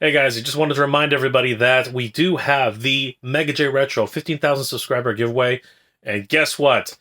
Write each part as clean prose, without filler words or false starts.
Hey guys, I just wanted to remind everybody that we do have the Mega J Retro 15,000 subscriber giveaway. And guess what?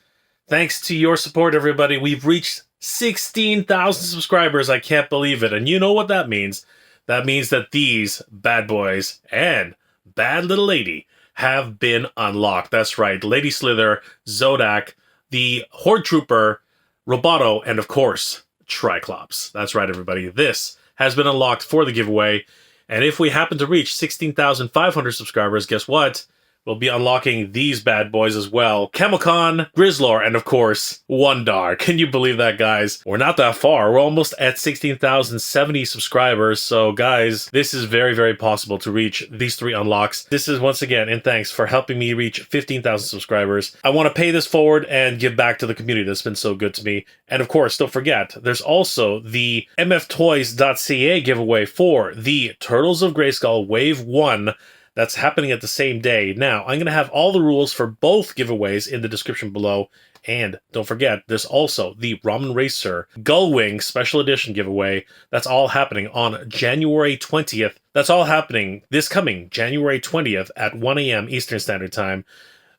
Thanks to your support, everybody, we've reached 16,000 subscribers. I can't believe it. And you know what that means? That means that these bad boys and bad little lady have been unlocked. That's right. Lady Slither, Zodak, the Horde Trooper, Roboto, and of course, Triclops. That's right, everybody. This has been unlocked for the giveaway. And if we happen to reach 16,500 subscribers, guess what? We'll be unlocking these bad boys as well. Chemicon, Grizzlor, and of course, Wondar. Can you believe that, guys? We're not that far. We're almost at 16,070 subscribers. So, guys, this is very, very possible to reach these 3 unlocks. This is, once again, in thanks for helping me reach 15,000 subscribers. I want to pay this forward and give back to the community that's been so good to me. And of course, don't forget, there's also the mftoys.ca giveaway for the Turtles of Grayskull Wave 1. That's happening at the same day. Now, I'm going to have all the rules for both giveaways in the description below. And don't forget, there's also the Ramen Racer Gullwing Special Edition giveaway. That's all happening on January 20th. That's all happening this coming January 20th at 1 a.m. Eastern Standard Time.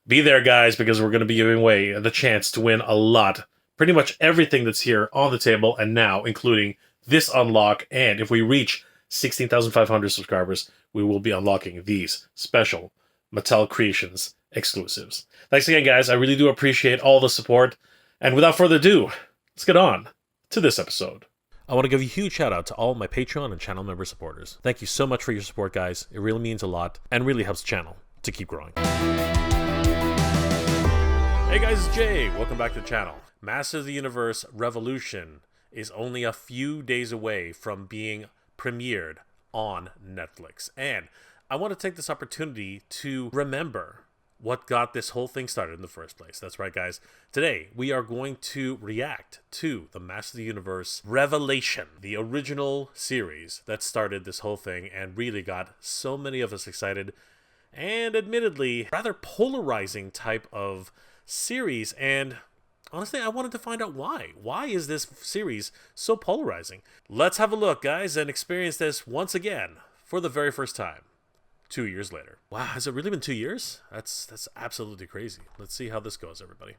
Be there, guys, because we're going to be giving away the chance to win a lot. Pretty much everything that's here on the table, and now including this unlock. And if we reach 16,500 subscribers, we will be unlocking these special Mattel Creations exclusives. Thanks again, guys. I really do appreciate all the support. And without further ado, let's get on to this episode. I want to give a huge shout out to all my Patreon and channel member supporters. Thank you so much for your support, guys. It really means a lot and really helps the channel to keep growing. Hey guys, it's Jay. Welcome back to the channel. Masters of the Universe Revolution is only a few days away from being premiered on Netflix. And I want to take this opportunity to remember what got this whole thing started in the first place. That's right, guys. Today, we are going to react to the Masters of the Universe Revelation, the original series that started this whole thing and really got so many of us excited, and admittedly, rather polarizing type of series. And honestly, I wanted to find out why. Why is this series so polarizing? Let's have a look, guys, and experience this once again for the very first time 2 years later. Wow, has it really been 2 years? That's absolutely crazy. Let's see how this goes, everybody.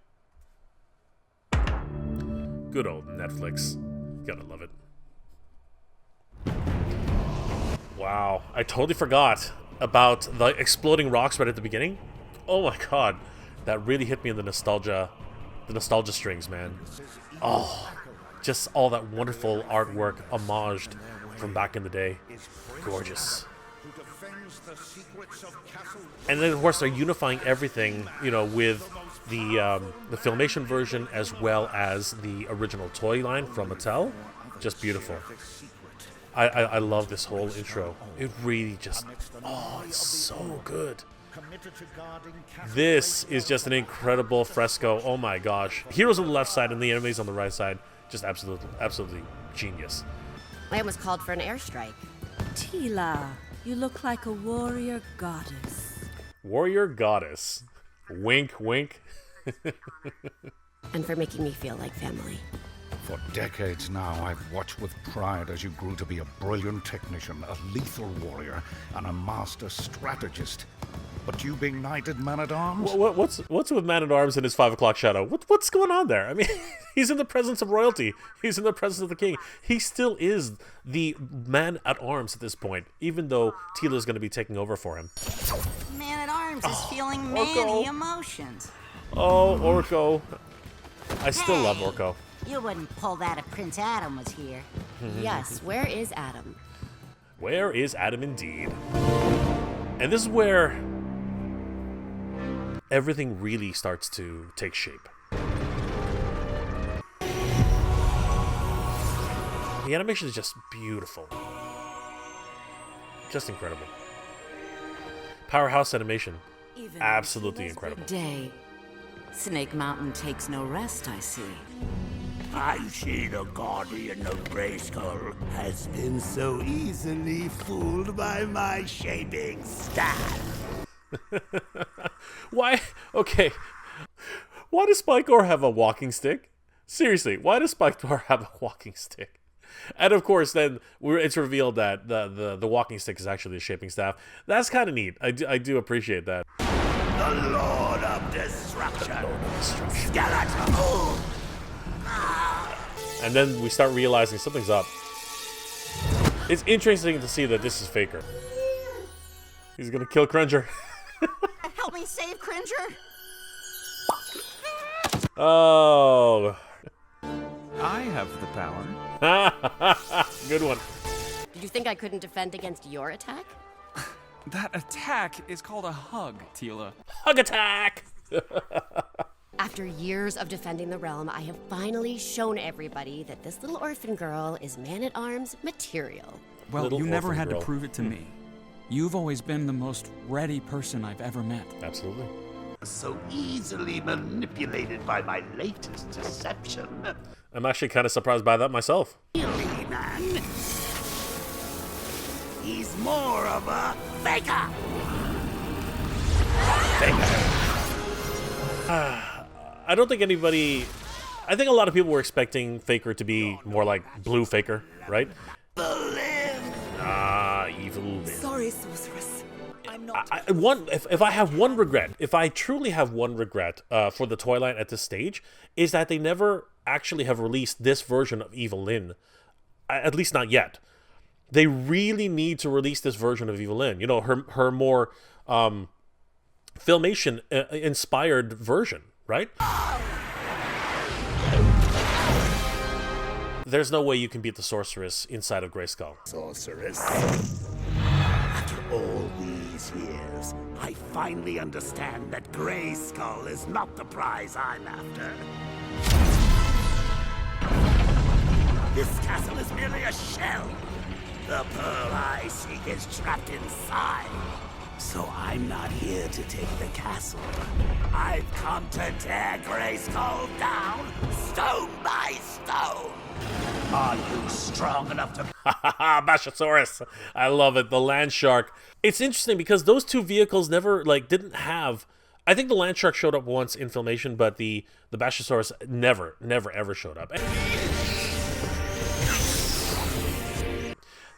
Good old Netflix. Gotta love it. Wow, I totally forgot about the exploding rocks right at the beginning. Oh my god, that really hit me in the nostalgia strings, man. Oh, just all that wonderful artwork homaged from back in the day. Gorgeous. And then, of course, they're unifying everything, you know, with the Filmation version as well as the original toy line from Mattel. Just beautiful. I love this whole intro. It really just, oh, it's so good. This is just an incredible fresco. Oh my gosh. Heroes on the left side and the enemies on the right side. Just absolutely genius. I almost called for an airstrike. Tila, you look like a warrior goddess. Warrior goddess. Wink, wink. And for making me feel like family. For decades now, I've watched with pride as you grew to be a brilliant technician, a lethal warrior, and a master strategist. But you being knighted man-at-arms? What's with man-at-arms and his 5 o'clock shadow? What's going on there? I mean, he's in the presence of royalty. He's in the presence of the king. He still is the man-at-arms at this point, even though Tila's going to be taking over for him. Man-at-arms is feeling many emotions. Oh, Orko. I still love Orko. You wouldn't pull that if Prince Adam was here. Yes, where is Adam? Where is Adam indeed? And this is where everything really starts to take shape. The animation is just beautiful. Just incredible. Powerhouse animation. Absolutely incredible. Day. Snake Mountain takes no rest, I see. I see the Guardian of Grayskull has been so easily fooled by my shaping staff. Why? Okay. Why does Spike Gore have a walking stick? Seriously, why does Spike Gore have a walking stick? And of course, then it's revealed that the walking stick is actually the shaping staff. That's kind of neat. I do appreciate that. The Lord of Destruction. Skeleton. And then we start realizing something's up. It's interesting to see that this is Faker. He's gonna kill Cringer. Help me save Cringer. Oh. I have the power. Good one. Did you think I couldn't defend against your attack? That attack is called a hug, Tila. Hug attack! After years of defending the realm, I have finally shown everybody that this little orphan girl is man-at-arms material. Well, Little you never orphan had girl. to prove it to me. You've always been the most ready person I've ever met. Absolutely. So easily manipulated by my latest deception. I'm actually kind of surprised by that myself. Really, man? He's more of a faker. I don't think anybody... I think a lot of people were expecting Faker to be more like Blue Faker, right? Evil Lynn. Sorry, sorceress. I'm not. If I have one regret, if I truly have one regret for the toy line at this stage, is that they never actually have released this version of Evil Lynn. At least not yet. They really need to release this version of Evil Lynn. You know, her more Filmation inspired version, right? There's no way you can beat the sorceress inside of Grayskull. Sorceress. After all these years, I finally understand that Grayskull is not the prize I'm after. This castle is merely a shell. The pearl I seek is trapped inside. So I'm not here to take the castle. I've come to tear Grayskull down, stone by stone. Are you strong enough to... Bashosaurus. I love it. The land shark. It's interesting because those two vehicles never, didn't have... I think the land shark showed up once in Filmation, but the Bashosaurus never, ever showed up.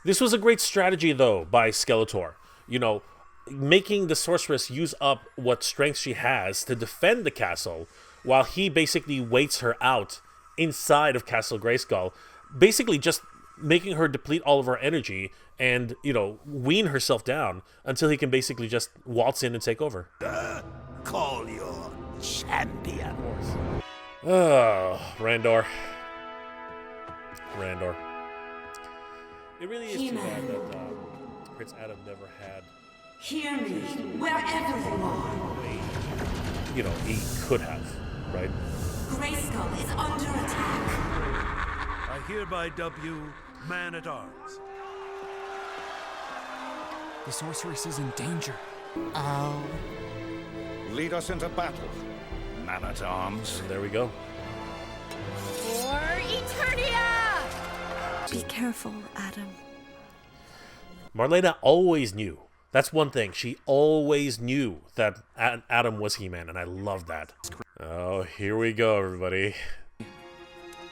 This was a great strategy, though, by Skeletor. You know, making the sorceress use up what strength she has to defend the castle, while he basically waits her out inside of Castle Grayskull, basically just making her deplete all of her energy and, you know, wean herself down until he can basically just waltz in and take over. Call your champion. Oh, Randor. It really is too bad that Prince Adam never had... Hear me, wherever you are. You know, he could have, right? Grayskull is under attack. I hereby dub you Man-at-Arms. The sorceress is in danger. Oh. Lead us into battle, Man-at-Arms. There we go. For Eternia! Be careful, Adam. Marlena always knew. That's one thing. She always knew that Adam was He-Man, and I love that. Oh, here we go, everybody.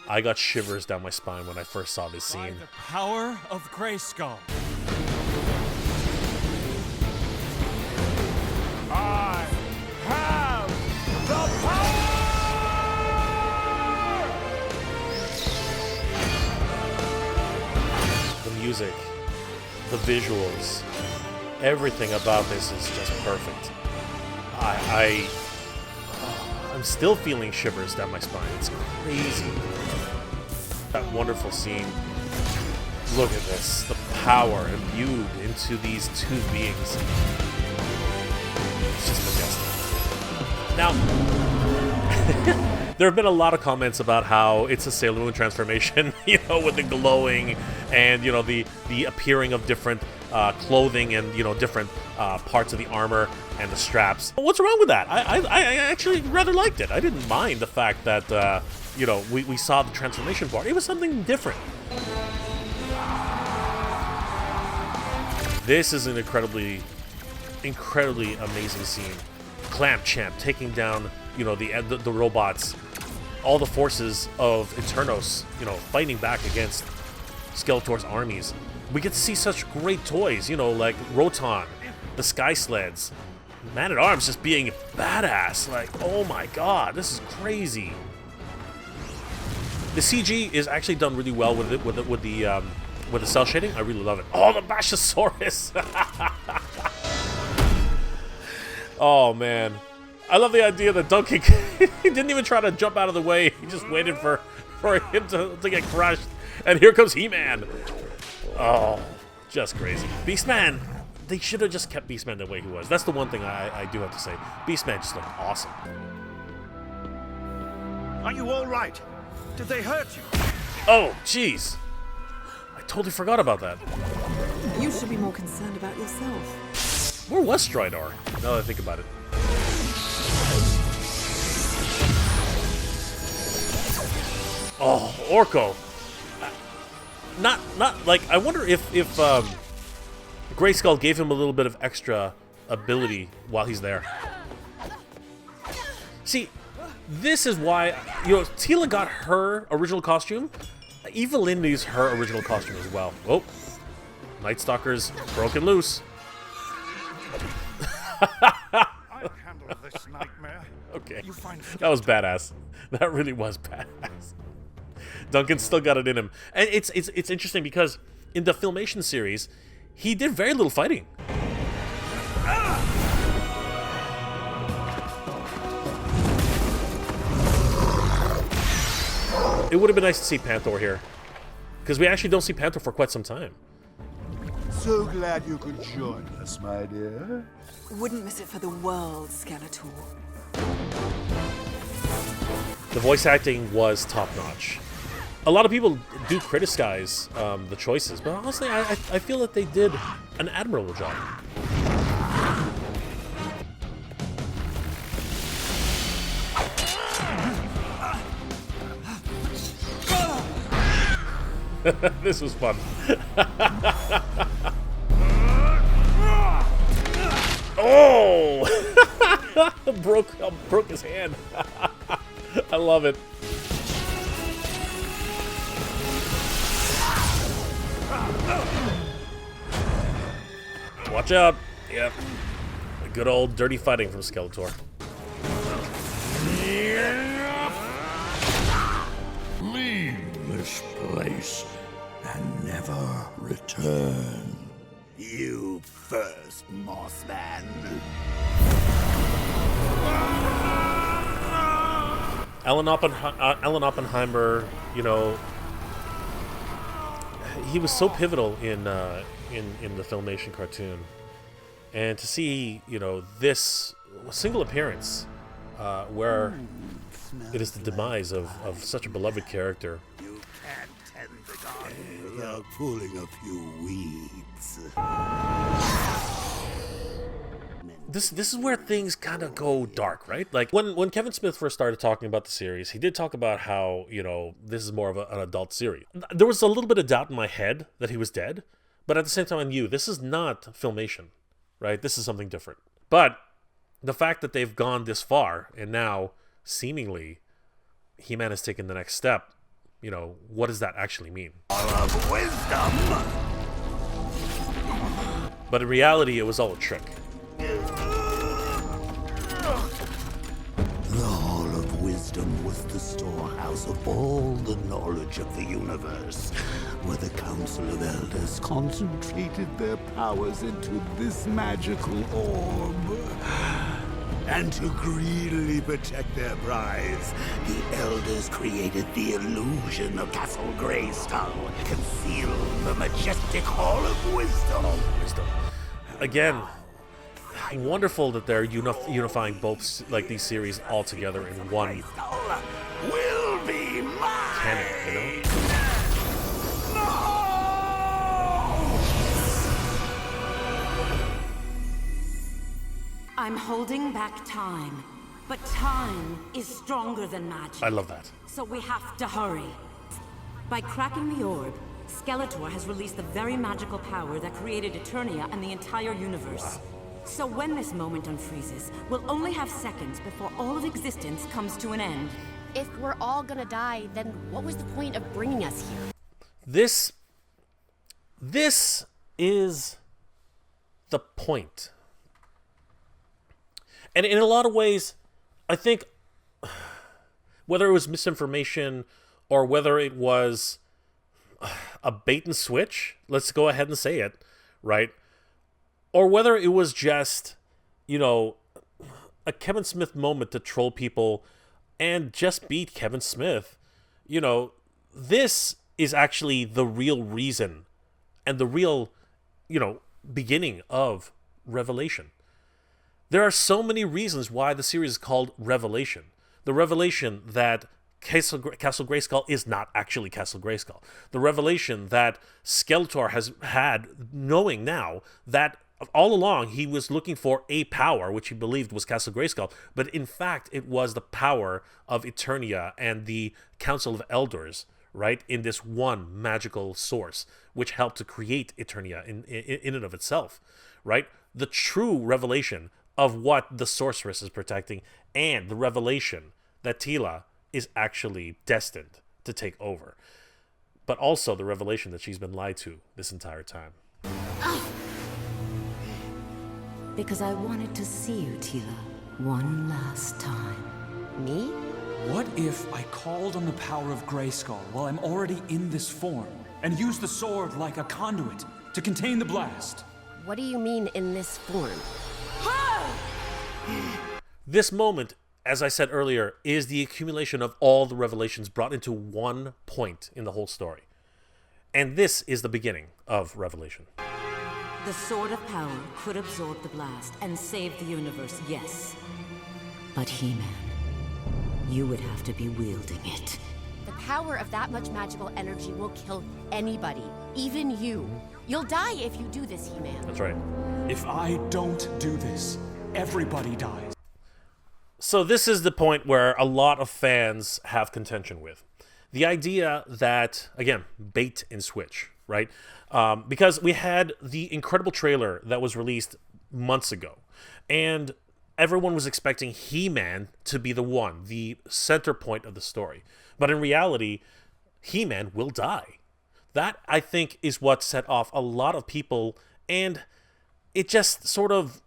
I got shivers down my spine when I first saw this By scene. the power of Grayskull. I have the power! The music, the visuals, everything about this is just perfect. I'm still feeling shivers down my spine. It's crazy. That wonderful scene. Look at this. The power imbued into these two beings. It's just majestic. Now, there have been a lot of comments about how it's a Sailor Moon transformation, you know, with the glowing and, you know, the appearing of different clothing and, you know, different parts of the armor and the straps. What's wrong with that? I actually rather liked it. I didn't mind the fact that, you know, we saw the transformation part. It was something different. This is an incredibly amazing scene. Clamp Champ taking down, you know, the robots, all the forces of Eternos, you know, fighting back against Skeletor's armies. We get to see such great toys, you know, like Roton, the Sky Sleds, Man-at-Arms just being badass. Like, oh my god, this is crazy. The CG is actually done really well with it, with the cell shading. I really love it. Oh, the Bashosaurus! Oh man, I love the idea that Duncan he didn't even try to jump out of the way. He just waited for him to get crushed, and here comes He-Man. Oh, just crazy. Beastman. They should have just kept Beastman the way he was. That's the one thing I do have to say. Beastman just looked awesome. Are you all right? Did they hurt you? Oh, jeez. I totally forgot about that. You should be more concerned about yourself. Where was Stridor? Now that I think about it. Oh, Orko. Not like, I wonder if Grayskull gave him a little bit of extra ability while he's there. See, this is why, you know, Teela got her original costume. Evelyn needs her original costume as well. Oh, Night Stalker's broken loose. I'll handle this nightmare. Okay, You find that was badass. That really was badass. Duncan still got it in him, and it's interesting because in the Filmation series, he did very little fighting. It would have been nice to see Panther here, because we actually don't see Panther for quite some time. So glad you could join us, my dear. Wouldn't miss it for the world, Skeletor. The voice acting was top-notch. A lot of people do criticize the choices, but honestly, I feel that they did an admirable job. This was fun. Oh! broke his hand. I love it. Watch out. Yep. A good old dirty fighting from Skeletor. Leave this place and never return. You first, Mossman. Alan Oppenheimer, you know, he was so pivotal in the Filmation cartoon, and to see, you know, this single appearance where it is the demise of such a beloved character. You can't tend the garden without pulling a few weeds. This is where things kind of go dark, right? Like when Kevin Smith first started talking about the series, he did talk about how, you know, this is more of an adult series. There was a little bit of doubt in my head that he was dead, but at the same time I knew this is not Filmation, right? This is something different. But the fact that they've gone this far and now seemingly He-Man has taken the next step, you know, what does that actually mean? Of wisdom. But in reality, it was all a trick. The Hall of Wisdom was the storehouse of all the knowledge of the universe, where the Council of Elders concentrated their powers into this magical orb. And to greedily protect their prize, the Elders created the illusion of Castle Grayskull, concealed the majestic Hall of Wisdom. Again, wonderful that they're unifying both like these series all together in one Will be mine. canon, you know? I'm holding back time, but time is stronger than magic. I love that. So we have to hurry. By cracking the orb, Skeletor has released the very magical power that created Eternia and the entire universe. So when this moment unfreezes, we'll only have seconds before all of existence comes to an end. If we're all gonna die, then what was the point of bringing us here? This This is the point. And in a lot of ways, I think whether it was misinformation or whether it was a bait and switch, let's go ahead and say it, right? Or whether it was just, you know, a Kevin Smith moment to troll people and just beat Kevin Smith. You know, this is actually the real reason and the real, you know, beginning of Revelation. There are so many reasons why the series is called Revelation. The revelation that Castle Grayskull is not actually Castle Grayskull. The revelation that Skeletor has had, knowing now that all along he was looking for a power, which he believed was Castle Grayskull, but in fact it was the power of Eternia and the Council of Elders, right, in this one magical source, which helped to create Eternia in and of itself, right? The true revelation of what the sorceress is protecting, and the revelation that Teela is actually destined to take over. But also the revelation that she's been lied to this entire time. Because I wanted to see you, Teela, one last time. Me? What if I called on the power of Grayskull while I'm already in this form, and used the sword like a conduit to contain the blast? What do you mean in this form? This moment, as I said earlier, is the accumulation of all the revelations brought into one point in the whole story. And this is the beginning of Revelation. The Sword of Power could absorb the blast and save the universe, yes. But He-Man, you would have to be wielding it. The power of that much magical energy will kill anybody, even you. You'll die if you do this, He-Man. That's right. If I don't do this, everybody dies. So this is the point where a lot of fans have contention with. The idea that, again, bait and switch, right? Because we had the incredible trailer that was released months ago, and everyone was expecting He-Man to be the one, the center point of the story. But in reality, He-Man will die. That, I think, is what set off a lot of people, and it just sort of...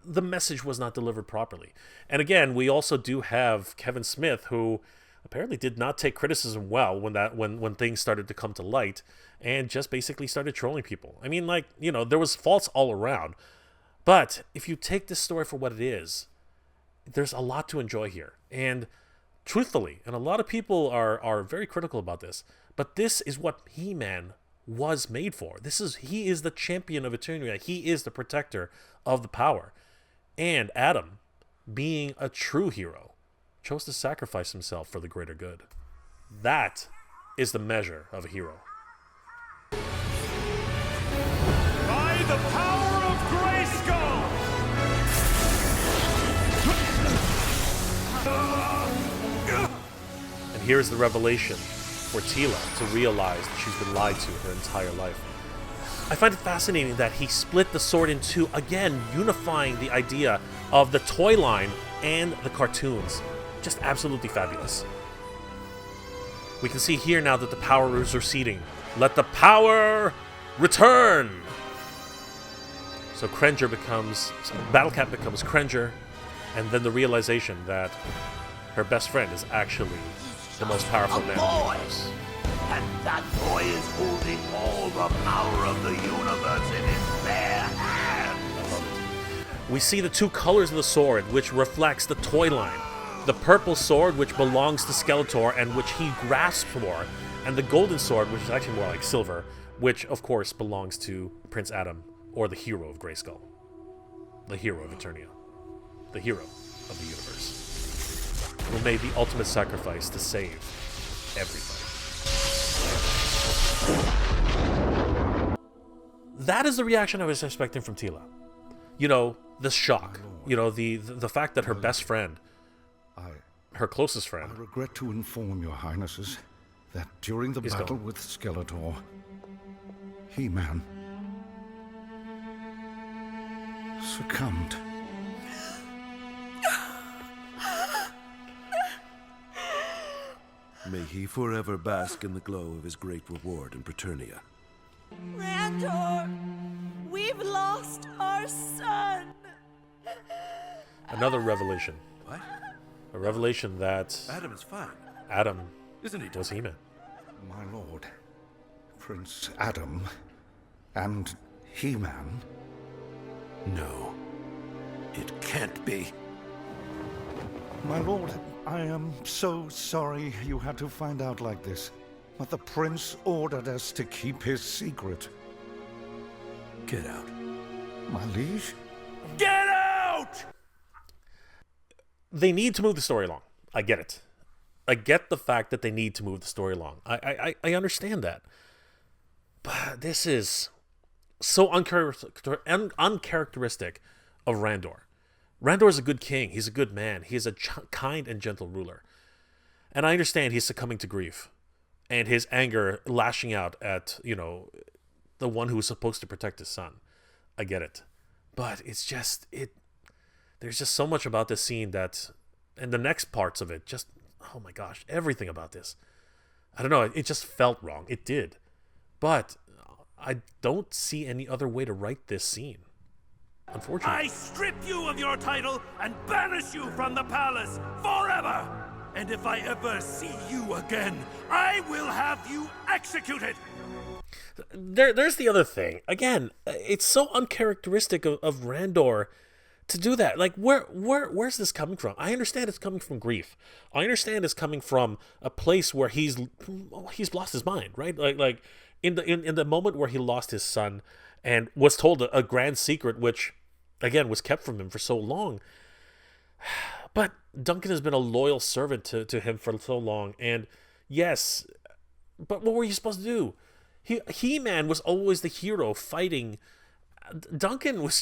the message was not delivered properly. And again, we also do have Kevin Smith, who apparently did not take criticism well when things started to come to light, and just basically started trolling people. I mean, like, you know, there was faults all around. But if you take this story for what it is, there's a lot to enjoy here. And truthfully, and a lot of people are very critical about this, but this is what He-Man was made for. He is the champion of Eternia. He is the protector of the power. And Adam, being a true hero, chose to sacrifice himself for the greater good. That is the measure of a hero. By the power of Grayskull! And here is the revelation for Teela to realize that she's been lied to her entire life. I find it fascinating that he split the sword in two, again unifying the idea of the toy line and the cartoons. Just absolutely fabulous. We can see here now that the power is receding. Let the power return! So Battle Cat becomes Krenger, and then the realization that her best friend is actually the most powerful man in the universe. And that boy is holding all the power of the universe in his bare hand. I love it. We see the two colors of the sword, which reflects the toy line. The purple sword, which belongs to Skeletor and which he grasps for, and the golden sword, which is actually more like silver, which of course belongs to Prince Adam, or the hero of Grayskull. The hero of Eternia. The hero of the universe. Who made the ultimate sacrifice to save everybody. That is the reaction I was expecting from Teela. You know, the shock. You know, the fact that her best friend, her closest friend... I regret to inform your highnesses that during the battle with Skeletor, He-Man succumbed. May he forever bask in the glow of his great reward in Preternia. Randor, we've lost our son. Another revelation. What? A revelation that Adam is fine. Adam Isn't he? was He-Man. My lord, Prince Adam and He-Man. No. It can't be. My lord, I am so sorry you had to find out like this. But the prince ordered us to keep his secret. Get out. My liege? Get out! They need to move the story along. I get it. I get the fact that they need to move the story along. I understand that. But this is so uncharacteristic of Randor. Randor is a good king. He's a good man. He is a kind and gentle ruler. And I understand he's succumbing to grief. And his anger lashing out at, the one who was supposed to protect his son. I get it. But it's just, there's just so much about this scene that, and the next parts of it, just, oh my gosh, everything about this. I don't know, it just felt wrong. It did. But I don't see any other way to write this scene. Unfortunately. I strip you of your title and banish you from the palace forever! And if I ever see you again, I will have you executed! There's the other thing. Again, it's so uncharacteristic of Randor to do that. Like, where's this coming from? I understand it's coming from grief. I understand it's coming from a place where he's lost his mind, right? Like in the moment where he lost his son and was told a grand secret, which again was kept from him for so long. But Duncan has been a loyal servant to him for so long, and yes, but what were you supposed to do? He-Man was always the hero fighting. Duncan was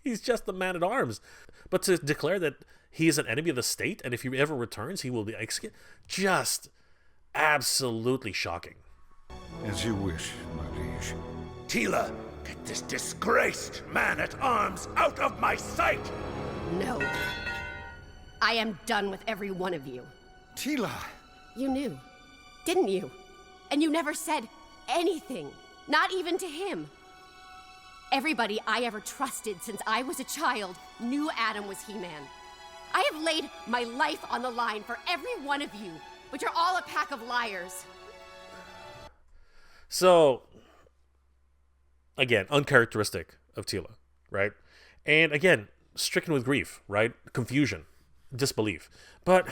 he's just the man-at-arms. But to declare that he is an enemy of the state, and if he ever returns, he will be executed, just absolutely shocking. As you wish, my liege. Tila, get this disgraced man-at-arms out of my sight! No. I am done with every one of you. Tila! You knew, didn't you? And you never said anything, not even to him. Everybody I ever trusted since I was a child knew Adam was He-Man. I have laid my life on the line for every one of you, but you're all a pack of liars. So, again, uncharacteristic of Tila, right? And again, stricken with grief, right? Confusion, disbelief. But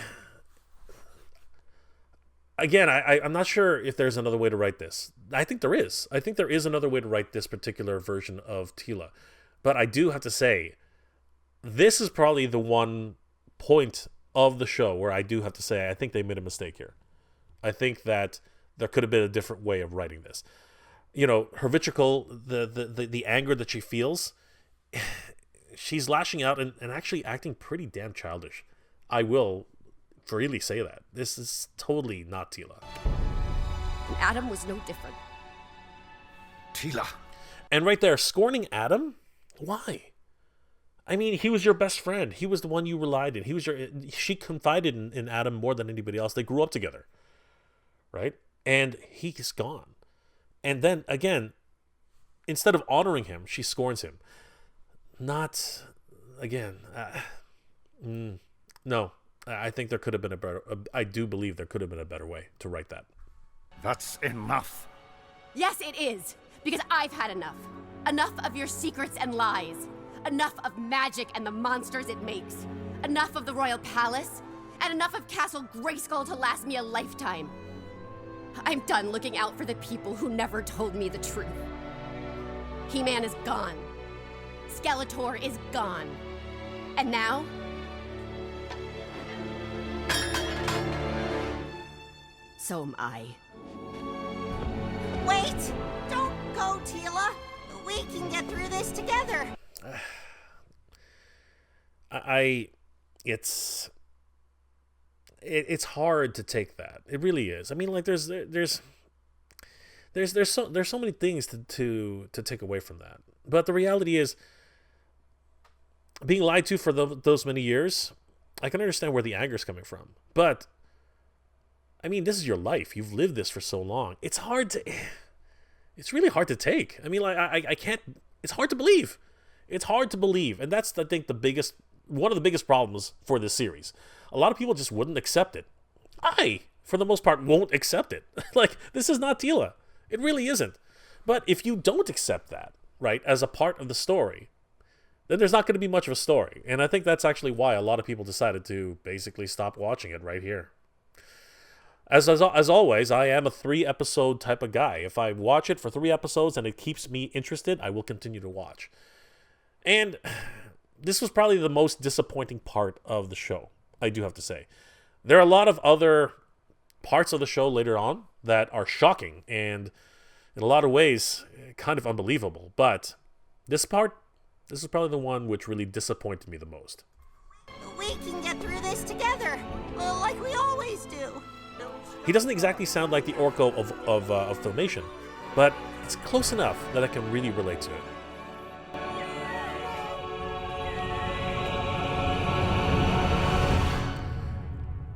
again, I'm not sure if there's another way to write this. I think there is. I think there is another way to write this particular version of Tila. But I do have to say, this is probably the one point of the show where I do have to say I think they made a mistake here. I think that there could have been a different way of writing this. Her vitriol, the anger that she feels, she's lashing out and actually acting pretty damn childish. I will freely say that. This is totally not Tila. And Adam was no different. Tila. And right there, scorning Adam? Why? I mean, he was your best friend. He was the one you relied in. She confided in Adam more than anybody else. They grew up together. Right? And he's gone. And then, again, instead of honoring him, she scorns him. Not, again, no. I think there could have been I do believe there could have been a better way to write that. That's enough. Yes, it is. Because I've had enough. Enough of your secrets and lies. Enough of magic and the monsters it makes. Enough of the royal palace. And enough of Castle Grayskull to last me a lifetime. I'm done looking out for the people who never told me the truth. He-Man is gone. Skeletor is gone. And now, so am I. Wait! Don't go, Tila. We can get through this together. It's hard to take that. It really is. I mean, like there's so many things to take away from that. But the reality is, being lied to for those many years, I can understand where the anger is coming from. But I mean, this is your life. You've lived this for so long. It's hard to. it's really hard to take. I mean, like, I can't, it's hard to believe. It's hard to believe. And that's, I think, one of the biggest problems for this series. A lot of people just wouldn't accept it. I, for the most part, won't accept it. Like, this is not Tila. It really isn't. But if you don't accept that, right, as a part of the story, then there's not going to be much of a story. And I think that's actually why a lot of people decided to basically stop watching it right here. As always, I am a 3-episode type of guy. If I watch it for 3 episodes and it keeps me interested, I will continue to watch. And this was probably the most disappointing part of the show, I do have to say. There are a lot of other parts of the show later on that are shocking and in a lot of ways kind of unbelievable. But this is probably the one which really disappointed me the most. We can get through this together, like we always do. He doesn't exactly sound like the Orko of Filmation, but it's close enough that I can really relate to it.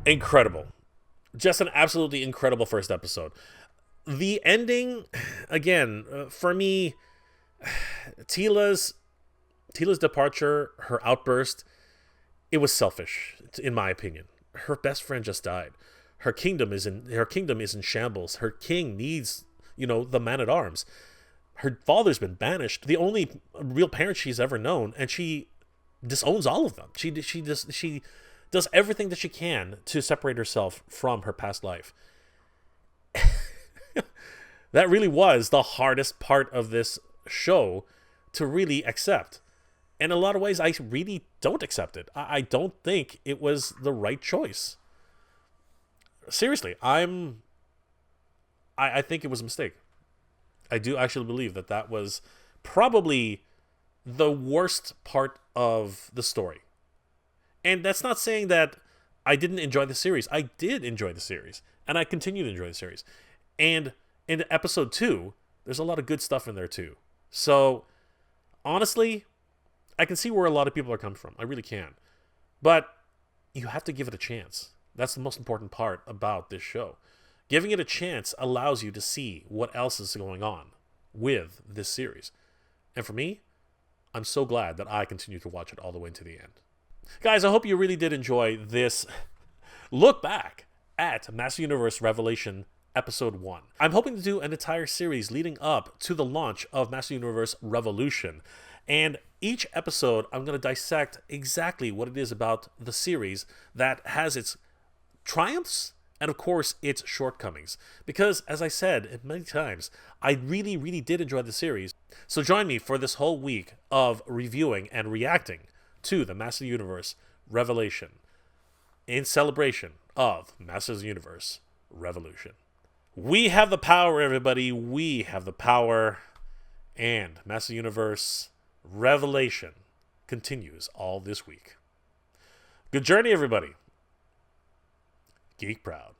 Incredible. Just an absolutely incredible first episode. The ending, again, for me, Tila's departure, her outburst, it was selfish, in my opinion. Her best friend just died. Her kingdom is in shambles. Her king needs, the man-at-arms. Her father's been banished, the only real parent she's ever known, and she disowns all of them. She does everything that she can to separate herself from her past life. That really was the hardest part of this show to really accept. In a lot of ways, I really don't accept it. I don't think it was the right choice. Seriously, I think it was a mistake. I do actually believe that was probably the worst part of the story. And that's not saying that I didn't enjoy the series. I did enjoy the series, and I continue to enjoy the series. And in episode 2, there's a lot of good stuff in there too. So, honestly, I can see where a lot of people are coming from. I really can. But you have to give it a chance. That's the most important part about this show. Giving it a chance allows you to see what else is going on with this series. And for me, I'm so glad that I continue to watch it all the way to the end. Guys, I hope you really did enjoy this look back at Master Universe Revelation Episode 1. I'm hoping to do an entire series leading up to the launch of Master Universe Revolution. And each episode, I'm going to dissect exactly what it is about the series that has its triumphs and, of course, its shortcomings. Because, as I said many times, I really, really did enjoy the series. So join me for this whole week of reviewing and reacting to the Master Universe Revelation in celebration of Master's Universe Revolution. We have the power, everybody. We have the power. And Master Universe Revelation continues all this week. Good journey, everybody. Geek proud.